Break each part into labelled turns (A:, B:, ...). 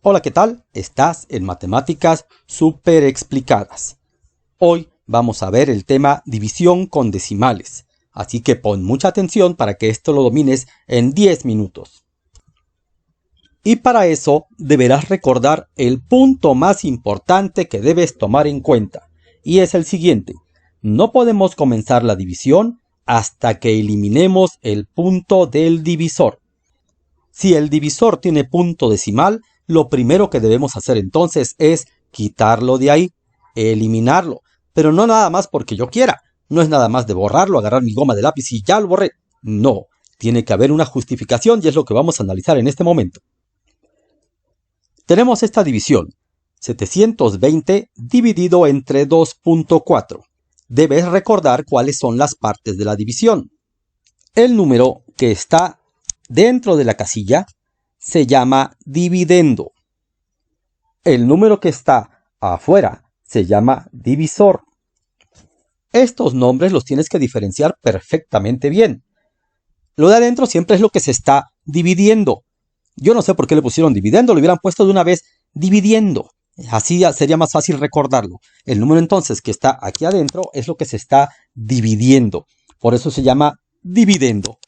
A: Hola, ¿qué tal? Estás en Matemáticas Súper Explicadas. Hoy vamos a ver el tema división con decimales, así que pon mucha atención para que esto lo domines en 10 minutos. Y para eso deberás recordar el punto más importante que debes tomar en cuenta, y es el siguiente: no podemos comenzar la división hasta que eliminemos el punto del divisor. Si el divisor tiene punto decimal, lo primero que debemos hacer entonces es quitarlo de ahí, eliminarlo. Pero no nada más porque yo quiera. No es nada más de borrarlo, agarrar mi goma de lápiz y ya lo borré. No, tiene que haber una justificación y es lo que vamos a analizar en este momento. Tenemos esta división, 720 dividido entre 2.4. Debes recordar cuáles son las partes de la división. El número que está dentro de la casilla se llama dividendo. El número que está afuera se llama divisor. Estos nombres los tienes que diferenciar perfectamente bien. Lo de adentro siempre es lo que se está dividiendo. Yo no sé por qué le pusieron dividendo, lo hubieran puesto de una vez dividiendo. Así sería más fácil recordarlo. El número entonces que está aquí adentro es lo que se está dividiendo. Por eso se llama dividendo.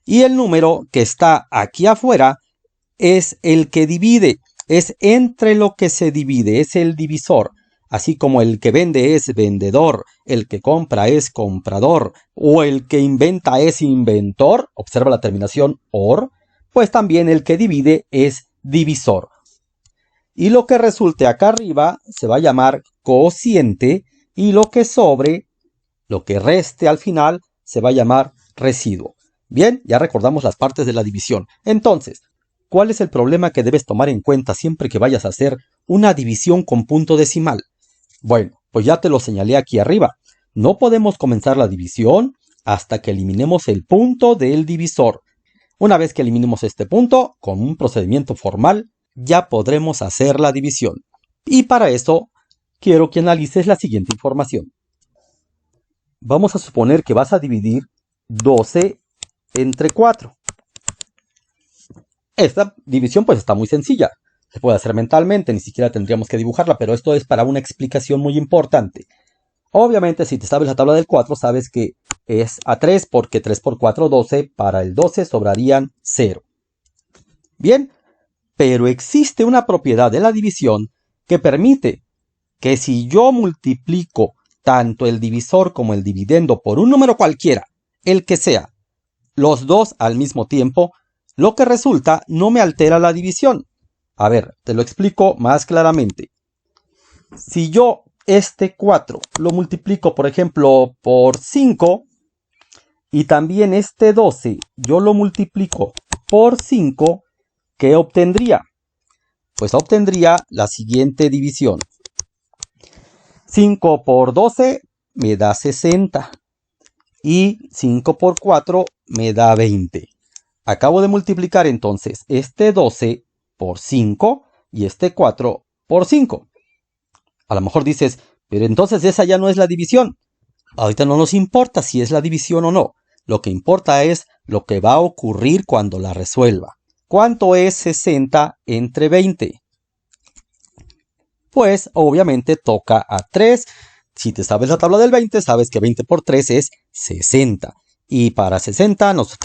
A: Y el número que está aquí afuera es el que divide, es entre lo que se divide, es el divisor. Así como el que vende es vendedor, el que compra es comprador, o el que inventa es inventor, observa la terminación or, pues también el que divide es divisor. Y lo que resulte acá arriba se va a llamar cociente, y lo que sobre, lo que reste al final, se va a llamar residuo. Bien, ya recordamos las partes de la división. Entonces, ¿cuál es el problema que debes tomar en cuenta siempre que vayas a hacer una división con punto decimal? Bueno, pues ya te lo señalé aquí arriba. No podemos comenzar la división hasta que eliminemos el punto del divisor. Una vez que eliminemos este punto, con un procedimiento formal, ya podremos hacer la división. Y para eso, quiero que analices la siguiente información. Vamos a suponer que vas a dividir 12 entre 4. Esta división pues está muy sencilla. Se puede hacer mentalmente, ni siquiera tendríamos que dibujarla, pero esto es para una explicación muy importante. Obviamente, si te sabes la tabla del 4, sabes que es a 3, porque 3 por 4, 12. Para el 12 sobrarían 0. Bien, pero existe una propiedad de la división que permite que si yo multiplico tanto el divisor como el dividendo por un número cualquiera, el que sea, los dos al mismo tiempo, lo que resulta no me altera la división. A ver, te lo explico más claramente. Si yo este 4 lo multiplico, por ejemplo, por 5, y también este 12 yo lo multiplico por 5, ¿qué obtendría? Pues obtendría la siguiente división. 5 por 12 me da 60. Y 5 por 4 me da 20. Acabo de multiplicar entonces este 12 por 5 y este 4 por 5. A lo mejor dices, pero entonces esa ya no es la división. Ahorita no nos importa si es la división o no. Lo que importa es lo que va a ocurrir cuando la resuelva. ¿Cuánto es 60 entre 20? Pues obviamente toca a 3. Si te sabes la tabla del 20, sabes que 20 por 3 es 60. Y para 60 nos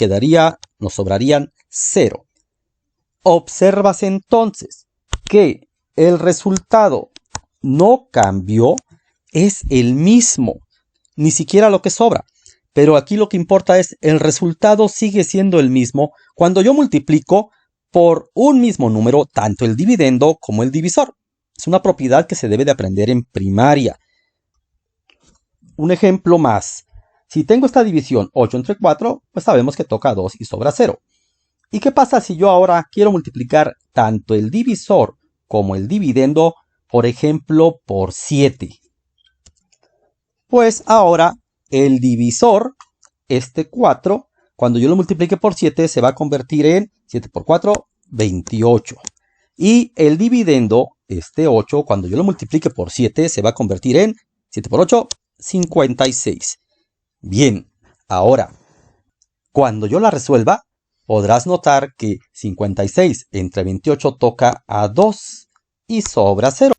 A: sobrarían 0. Observas entonces que el resultado no cambió, es el mismo. Ni siquiera lo que sobra. Pero aquí lo que importa es el resultado sigue siendo el mismo cuando yo multiplico por un mismo número tanto el dividendo como el divisor. Es una propiedad que se debe de aprender en primaria. Un ejemplo más. Si tengo esta división 8 entre 4, pues sabemos que toca 2 y sobra 0. ¿Y qué pasa si yo ahora quiero multiplicar tanto el divisor como el dividendo, por ejemplo, por 7? Pues ahora el divisor, este 4, cuando yo lo multiplique por 7, se va a convertir en 7 por 4, 28. Y el dividendo, este 8, cuando yo lo multiplique por 7, se va a convertir en 7 por 8, 56. Bien, ahora, cuando yo la resuelva, podrás notar que 56 entre 28 toca a 2 y sobra 0.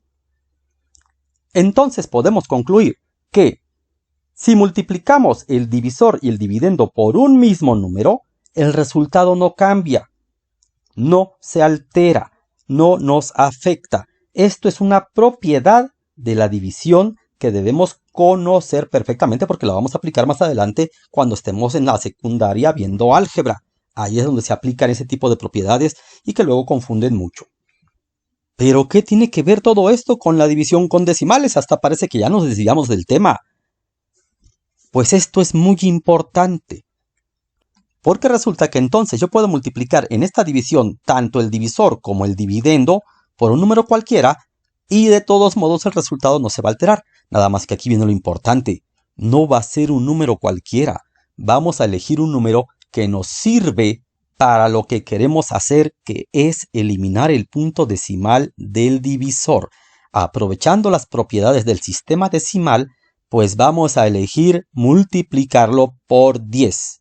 A: Entonces podemos concluir que si multiplicamos el divisor y el dividendo por un mismo número, el resultado no cambia, no se altera, no nos afecta. Esto es una propiedad de la división que debemos conocer perfectamente porque la vamos a aplicar más adelante cuando estemos en la secundaria viendo álgebra. Ahí es donde se aplican ese tipo de propiedades y que luego confunden mucho. ¿Pero qué tiene que ver todo esto con la división con decimales? Hasta parece que ya nos desviamos del tema. Pues esto es muy importante. Porque resulta que entonces yo puedo multiplicar en esta división tanto el divisor como el dividendo por un número cualquiera y de todos modos el resultado no se va a alterar. Nada más que aquí viene lo importante. No va a ser un número cualquiera. Vamos a elegir un número que nos sirve para lo que queremos hacer, que es eliminar el punto decimal del divisor. Aprovechando las propiedades del sistema decimal, pues vamos a elegir multiplicarlo por 10.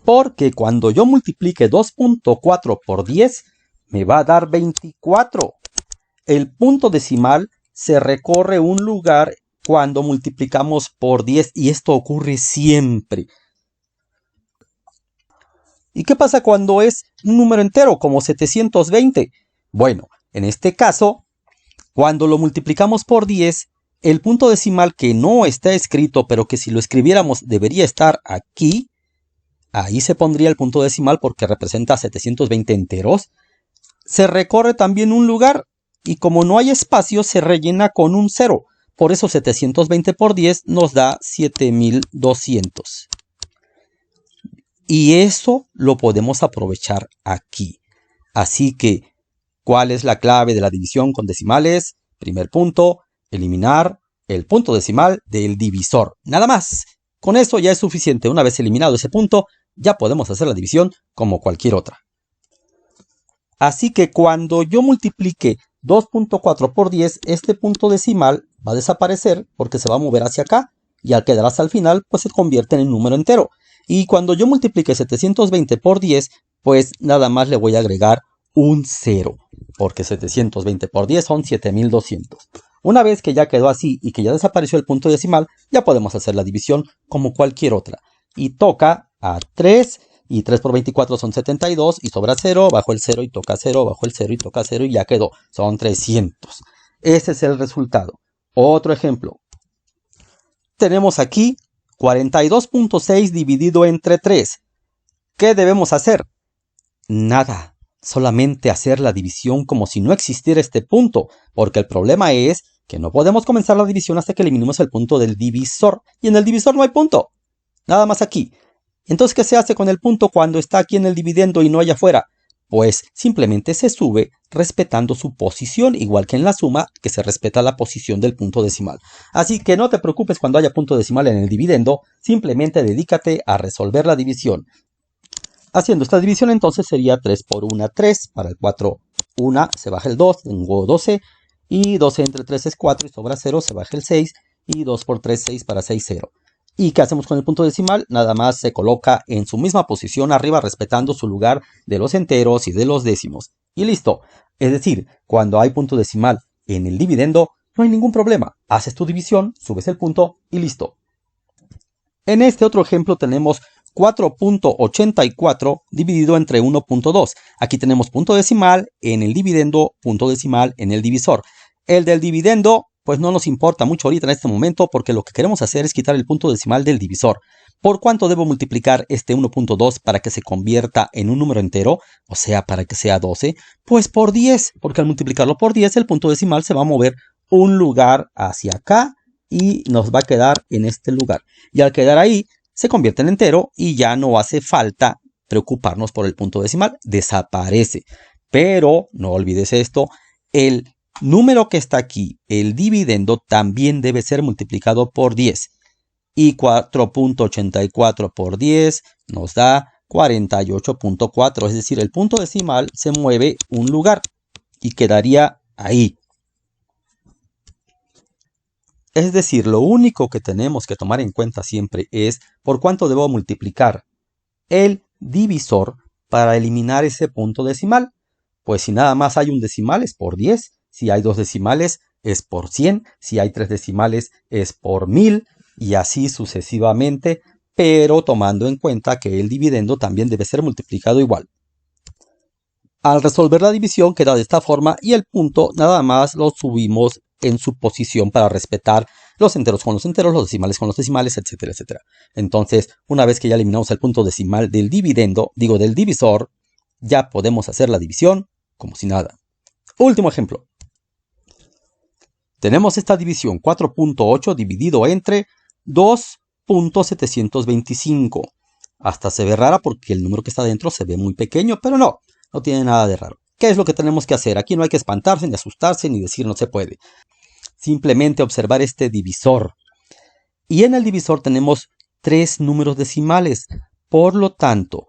A: Porque cuando yo multiplique 2.4 por 10, me va a dar 24. El punto decimal se recorre un lugar cuando multiplicamos por 10 y esto ocurre siempre. ¿Y qué pasa cuando es un número entero como 720? Bueno, en este caso, cuando lo multiplicamos por 10, el punto decimal que no está escrito, pero que si lo escribiéramos debería estar aquí, ahí se pondría el punto decimal porque representa 720 enteros, se recorre también un lugar y como no hay espacio se rellena con un 0. Por eso 720 por 10 nos da 7200. Y eso lo podemos aprovechar aquí. Así que, ¿cuál es la clave de la división con decimales? Primer punto, eliminar el punto decimal del divisor. Nada más. Con eso ya es suficiente. Una vez eliminado ese punto, ya podemos hacer la división como cualquier otra. Así que cuando yo multiplique 2.4 por 10, este punto decimal va a desaparecer porque se va a mover hacia acá. Y al quedar hasta el final, pues se convierte en un número entero. Y cuando yo multiplique 720 por 10, pues nada más le voy a agregar un 0. Porque 720 por 10 son 7200. Una vez que ya quedó así y que ya desapareció el punto decimal, ya podemos hacer la división como cualquier otra. Y toca a 3, y 3 por 24 son 72, y sobra 0, bajo el 0 y toca 0, bajo el 0 y toca 0, y ya quedó. Son 300. Ese es el resultado. Otro ejemplo. Tenemos aquí 42.6 dividido entre 3. ¿Qué debemos hacer? Nada. Solamente hacer la división como si no existiera este punto, porque el problema es que no podemos comenzar la división hasta que eliminemos el punto del divisor, y en el divisor no hay punto. Nada más aquí. Entonces, ¿qué se hace con el punto cuando está aquí en el dividendo y no allá afuera? Pues simplemente se sube respetando su posición, igual que en la suma, que se respeta la posición del punto decimal. Así que no te preocupes cuando haya punto decimal en el dividendo, simplemente dedícate a resolver la división. Haciendo esta división entonces sería 3 por 1, 3, para el 4, 1, se baja el 2, tengo 12, y 12 entre 3 es 4, y sobra 0, se baja el 6, y 2 por 3, 6, para 6, 0. ¿Y qué hacemos con el punto decimal? Nada más se coloca en su misma posición arriba respetando su lugar de los enteros y de los décimos. Y listo. Es decir, cuando hay punto decimal en el dividendo, no hay ningún problema. Haces tu división, subes el punto y listo. En este otro ejemplo tenemos 4.84 dividido entre 1.2. Aquí tenemos punto decimal en el dividendo, punto decimal en el divisor. El del dividendo pues no nos importa mucho ahorita en este momento porque lo que queremos hacer es quitar el punto decimal del divisor. ¿Por cuánto debo multiplicar este 1.2 para que se convierta en un número entero? O sea, para que sea 12. Pues por 10, porque al multiplicarlo por 10 el punto decimal se va a mover un lugar hacia acá y nos va a quedar en este lugar. Y al quedar ahí se convierte en entero y ya no hace falta preocuparnos por el punto decimal. Desaparece. Pero no olvides esto, el número que está aquí, el dividendo, también debe ser multiplicado por 10. Y 4.84 por 10 nos da 48.4. Es decir, el punto decimal se mueve un lugar y quedaría ahí. Es decir, lo único que tenemos que tomar en cuenta siempre es por cuánto debo multiplicar el divisor para eliminar ese punto decimal? Pues si nada más hay un decimal es por 10, si hay 2 decimales es por 100, si hay 3 decimales es por 1000 y así sucesivamente, pero tomando en cuenta que el dividendo también debe ser multiplicado igual. Al resolver la división queda de esta forma y el punto nada más lo subimos en su posición para respetar los enteros con los enteros, los decimales con los decimales, etcétera, etcétera. Entonces, una vez que ya eliminamos el punto decimal del dividendo, del divisor, ya podemos hacer la división como si nada. Último ejemplo. Tenemos esta división 4.8 dividido entre 2.725. Hasta se ve rara porque el número que está dentro se ve muy pequeño, pero no tiene nada de raro. ¿Qué es lo que tenemos que hacer? Aquí no hay que espantarse, ni asustarse, ni decir no se puede. Simplemente observar este divisor. Y en el divisor tenemos 3 números decimales. Por lo tanto,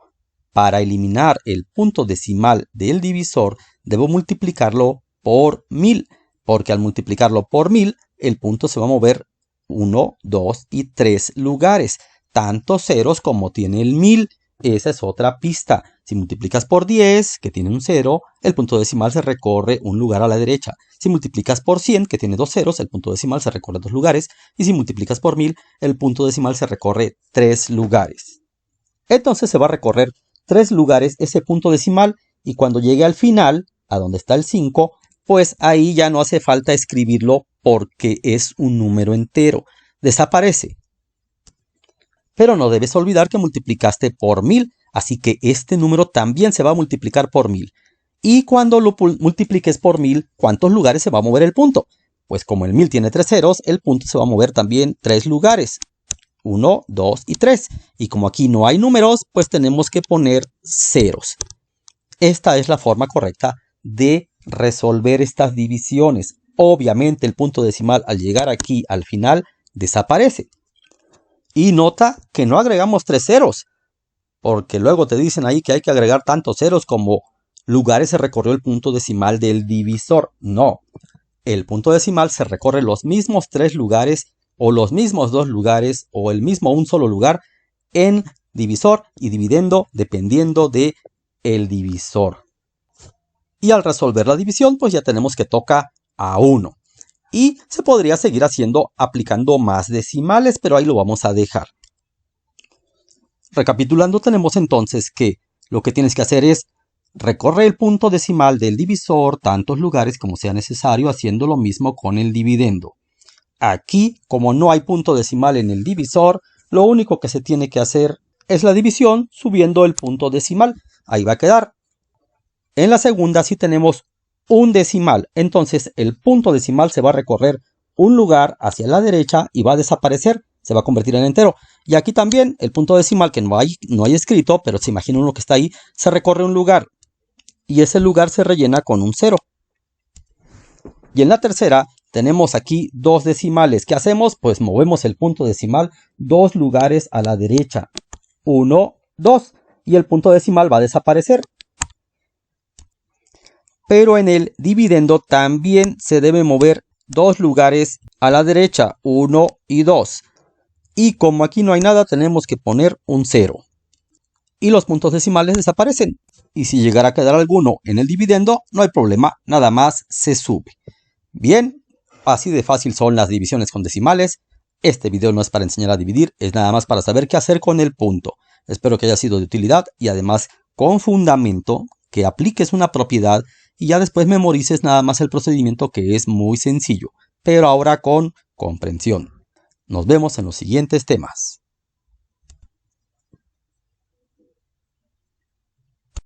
A: para eliminar el punto decimal del divisor, debo multiplicarlo por 1000. Porque al multiplicarlo por 1000, el punto se va a mover 1, 2 y 3 lugares. Tantos ceros como tiene el 1000. Esa es otra pista. Si multiplicas por 10, que tiene un 0, el punto decimal se recorre un lugar a la derecha. Si multiplicas por 100, que tiene 2 ceros, el punto decimal se recorre 2 lugares. Y si multiplicas por 1000, el punto decimal se recorre 3 lugares. Entonces se va a recorrer 3 lugares ese punto decimal y cuando llegue al final, a donde está el 5, pues ahí ya no hace falta escribirlo porque es un número entero. Desaparece. Pero no debes olvidar que multiplicaste por 1000, así que este número también se va a multiplicar por 1000. Y cuando lo multipliques por 1000, ¿cuántos lugares se va a mover el punto? Pues como el 1000 tiene 3 ceros, el punto se va a mover también 3 lugares. 1, 2 y 3. Y como aquí no hay números, pues tenemos que poner ceros. Esta es la forma correcta de resolver estas divisiones. Obviamente el punto decimal al llegar aquí al final desaparece. Y nota que no agregamos 3 ceros, porque luego te dicen ahí que hay que agregar tantos ceros como lugares se recorrió el punto decimal del divisor. No, el punto decimal se recorre los mismos 3 lugares o los mismos 2 lugares o el mismo un solo lugar en divisor y dividendo dependiendo de el divisor. Y al resolver la división pues ya tenemos que toca a 1. Y se podría seguir haciendo aplicando más decimales, pero ahí lo vamos a dejar. Recapitulando, tenemos entonces que lo que tienes que hacer es recorrer el punto decimal del divisor tantos lugares como sea necesario, haciendo lo mismo con el dividendo. Aquí, como no hay punto decimal en el divisor, lo único que se tiene que hacer es la división subiendo el punto decimal. Ahí va a quedar. En la segunda sí tenemos un decimal, entonces el punto decimal se va a recorrer un lugar hacia la derecha y va a desaparecer, se va a convertir en entero. Y aquí también el punto decimal que no hay escrito, pero se imagina uno que está ahí, se recorre un lugar y ese lugar se rellena con un 0. Y en la tercera tenemos aquí 2 decimales. ¿Qué hacemos? Pues movemos el punto decimal 2 lugares a la derecha. 1, 2 y el punto decimal va a desaparecer. Pero en el dividendo también se debe mover 2 lugares a la derecha, 1 y 2. Y como aquí no hay nada, tenemos que poner un 0. Y los puntos decimales desaparecen. Y si llegara a quedar alguno en el dividendo, no hay problema, nada más se sube. Bien, así de fácil son las divisiones con decimales. Este video no es para enseñar a dividir, es nada más para saber qué hacer con el punto. Espero que haya sido de utilidad y además con fundamento, que apliques una propiedad y ya después memorices nada más el procedimiento, que es muy sencillo, pero ahora con comprensión. Nos vemos en los siguientes temas.